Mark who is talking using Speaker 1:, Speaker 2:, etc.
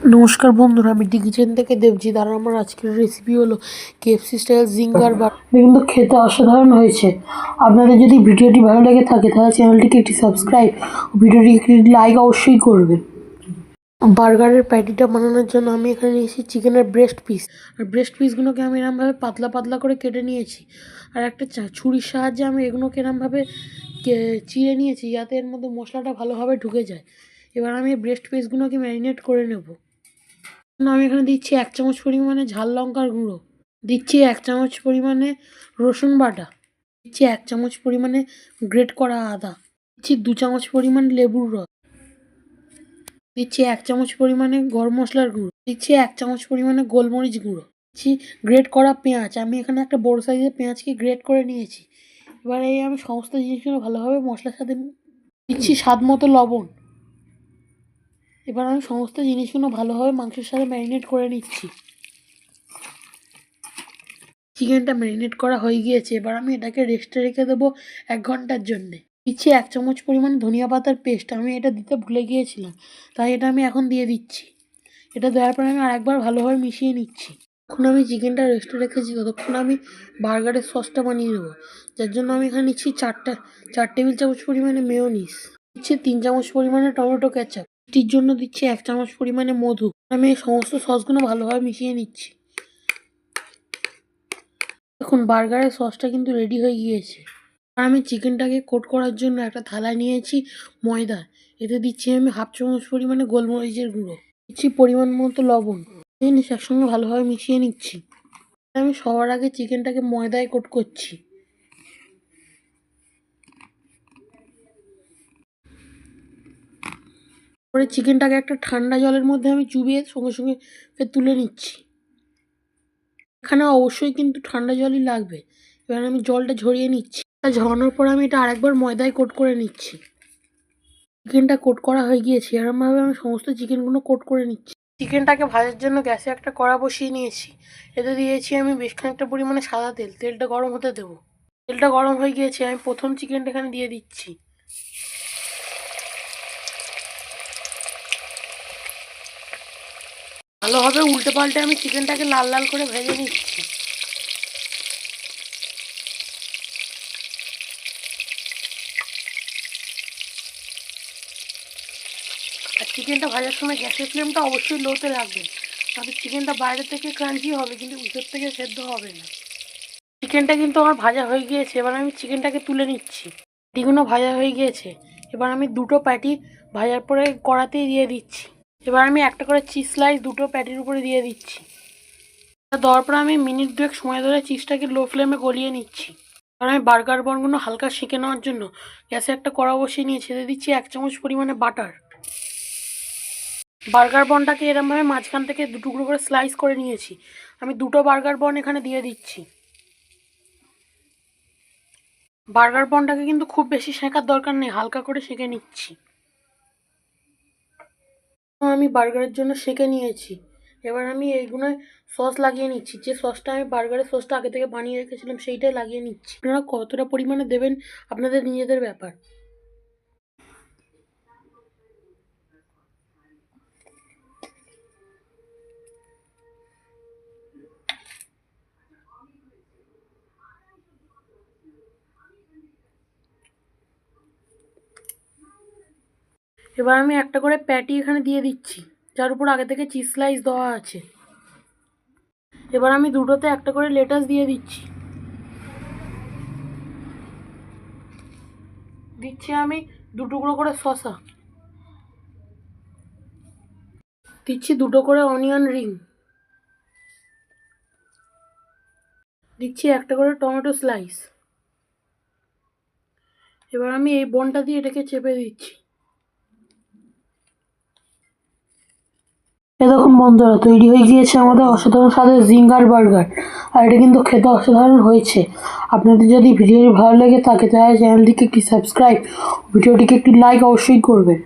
Speaker 1: নমস্কার বন্ধুরা, আমি ডি কিচেন থেকে দেবজিৎ। আর আমার আজকের রেসিপি হলো কেএফসি স্টাইল জিঙ্গার বার্গার। এটা কিন্তু খেতে অসাধারণ হয়েছে। আপনাদের যদি ভিডিওটি ভালো লেগে থাকে তাহলে চ্যানেলটিকে একটি সাবস্ক্রাইব ও ভিডিওটিকে একটি লাইক অবশ্যই করবেন। বার্গারের প্যাটিটা বানানোর জন্য আমি এখানে নিয়েছি চিকেনের ব্রেস্ট পিস। আর ব্রেস্ট পিসগুলোকে আমি এরমভাবে পাতলা পাতলা করে কেটে নিয়েছি। আর একটা ছুরির সাহায্যে আমি এগুলোকে এরমভাবে চিড়ে নিয়েছি যাতে এর মধ্যে মশলাটা ভালোভাবে ঢুকে যায়। এবার আমি ব্রেস্ট পিসগুলোকে ম্যারিনেট করে নেব। আমি এখানে দিচ্ছি 1 চামচ পরিমাণে ঝাল লঙ্কার গুঁড়ো, দিচ্ছি 1 চামচ পরিমাণে রসুন বাটা, দিচ্ছি 1 চামচ পরিমাণে গ্রেট করা আদা, দিচ্ছি 2 চামচ পরিমাণ লেবুর রস, দিচ্ছি 1 চামচ পরিমাণে গরম মশলার গুঁড়ো, দিচ্ছি 1 চামচ পরিমাণে গোলমরিচ গুঁড়ো, দিচ্ছি গ্রেট করা পেঁয়াজ। আমি এখানে একটা বড় সাইজের পেঁয়াজকে গ্রেট করে নিয়েছি। এবার আমি সমস্ত জিনিসগুলো ভালোভাবে মশলার সাথে দিচ্ছি স্বাদ মতো লবণ। এবার আমি সমস্ত জিনিসগুলো ভালোভাবে মাংসের সাথে ম্যারিনেট করে নিচ্ছি। চিকেনটা ম্যারিনেট করা হয়ে গিয়েছে। এবার আমি এটাকে রেস্টে রেখে দেবো 1 ঘন্টার জন্যে। দিচ্ছি 1 চামচ পরিমাণ ধনিয়া পাতার পেস্ট। আমি এটা দিতে ভুলে গিয়েছিলাম, তাই এটা আমি এখন দিয়ে দিচ্ছি। এটা দেওয়ার পরে আমি আরেকবার ভালোভাবে মিশিয়ে নিচ্ছি। যখন আমি চিকেনটা রেস্টে রেখেছি ততক্ষণ আমি বার্গারের সসটা বানিয়ে নেবো। যার জন্য আমি এখানে নিচ্ছি 4 টেবিল চামচ পরিমাণে মেয়োনিজ, দিচ্ছি 3 চামচ পরিমাণে টমেটো কেচাপ, এটির জন্য দিচ্ছি 1 চামচ পরিমাণে মধু। আমি এই সমস্ত সসগুলো ভালোভাবে মিশিয়ে নিচ্ছি। দেখুন বার্গারের সসটা কিন্তু রেডি হয়ে গিয়েছে। আর আমি চিকেনটাকে কোট করার জন্য একটা থালায় নিয়েছি ময়দা। এতে দিচ্ছি আমি 1/2 চামচ পরিমাণে গোলমরিচের গুঁড়ো, দিচ্ছি পরিমাণ মতো লবণ। জিনিস একসঙ্গে ভালোভাবে মিশিয়ে নিচ্ছি। আমি সবার আগে চিকেনটাকে ময়দায় কোট করছি। পরে চিকেনটাকে একটা ঠান্ডা জলের মধ্যে আমি চুবিয়ে সঙ্গে সঙ্গে ফের তুলে নিচ্ছি। এখানে অবশ্যই কিন্তু ঠান্ডা জলই লাগবে। এবার আমি জলটা ঝরিয়ে নিচ্ছি। ঝরানোর পর আমি এটা আরেকবার ময়দায় কোট করে নিচ্ছি। চিকেনটা কোট করা হয়ে গিয়েছে। এরমভাবে আমি সমস্ত চিকেনগুলো কোট করে নিচ্ছি। চিকেনটাকে ভাজার জন্য গ্যাসে একটা কড়া বসিয়ে নিয়েছি। এতে দিয়েছি আমি বেশ খানিকটা পরিমাণে সাদা তেল। তেলটা গরম হতে দেবো। তেলটা গরম হয়ে গিয়েছে। আমি প্রথম চিকেনটা এখানে দিয়ে দিচ্ছি। ভালোভাবে উল্টে পাল্টে আমি চিকেনটাকে লাল লাল করে ভেজে নিচ্ছি। আর চিকেনটা ভাজার সময় গ্যাসের ফ্লেমটা অবশ্যই লোতে রাখবেন, তাহলে চিকেনটা বাইরে থেকে ক্রাঞ্চি হবে কিন্তু ভিতর থেকে সেদ্ধ হবে না। চিকেনটা কিন্তু আমার ভাজা হয়ে গিয়েছে। এবার আমি চিকেনটাকে তুলে নিচ্ছি। প্যাটিগুলো ভাজা হয়ে গিয়েছে। এবার আমি দুটো প্যাটি ভাজার পরে কড়াতেই দিয়ে দিচ্ছি। এবার আমি একটা করে চিজ স্লাইস দুটো প্যাটির উপরে দিয়ে দিচ্ছি। দেওয়ার পরে আমি মিনিট 2 সময় ধরে চিজটাকে লো ফ্লেমে গলিয়ে নিচ্ছি। এবার আমি বার্গার বনগুলো হালকা সেঁকে নেওয়ার জন্য গ্যাসে একটা কড়া বসিয়ে নিয়ে ছেড়ে দিচ্ছি 1 চামচ পরিমাণে বাটার। বার্গার বনটাকে এরমভাবে মাঝখান থেকে 2 টুকরো করে স্লাইস করে নিয়েছি। আমি 2টো বার্গার বন এখানে দিয়ে দিচ্ছি। বার্গার বনটাকে কিন্তু খুব বেশি সেঁকার দরকার নেই, হালকা করে সেঁকে নিচ্ছি। আমি বার্গারের জন্য সেঁকে নিয়েছি। এবার আমি এইগুলো সস লাগিয়ে নিচ্ছি। যে সসটা আমি বার্গারের সসটা আগে থেকে বানিয়ে রেখেছিলাম সেইটাই লাগিয়ে নিচ্ছি। আপনারা কতটা পরিমাণে দেবেন আপনাদের নিজেদের ব্যাপার। এবার আমি একটা করে প্যাটি এখানে দিয়ে দিচ্ছি, যার উপর আগে থেকে চিজ স্লাইস দেওয়া আছে। এবার আমি দুটোতে একটা করে লেটাস দিয়ে দিচ্ছি। দিচ্ছি আমি 2 টুকরো করে শসা, দিচ্ছি 2টো করে অনিয়ন রিং, দিচ্ছি একটা করে টমেটো স্লাইস। এবার আমি এই বনটা দিয়ে এটাকে চেপে দিচ্ছি। দেখুন বন্ধুরা, তৈরি হয়ে গিয়েছে আমাদের অসাধারণ স্বাদের জিঙ্গার বার্গার। আর এটা কিন্তু খেতে অসাধারণ হয়েছে। আপনাদের যদি ভিডিওটি ভালো লেগে থাকে তাহলে চ্যানেলটিকে একটি সাবস্ক্রাইব, ভিডিওটিকে একটি লাইক অবশ্যই করবেন।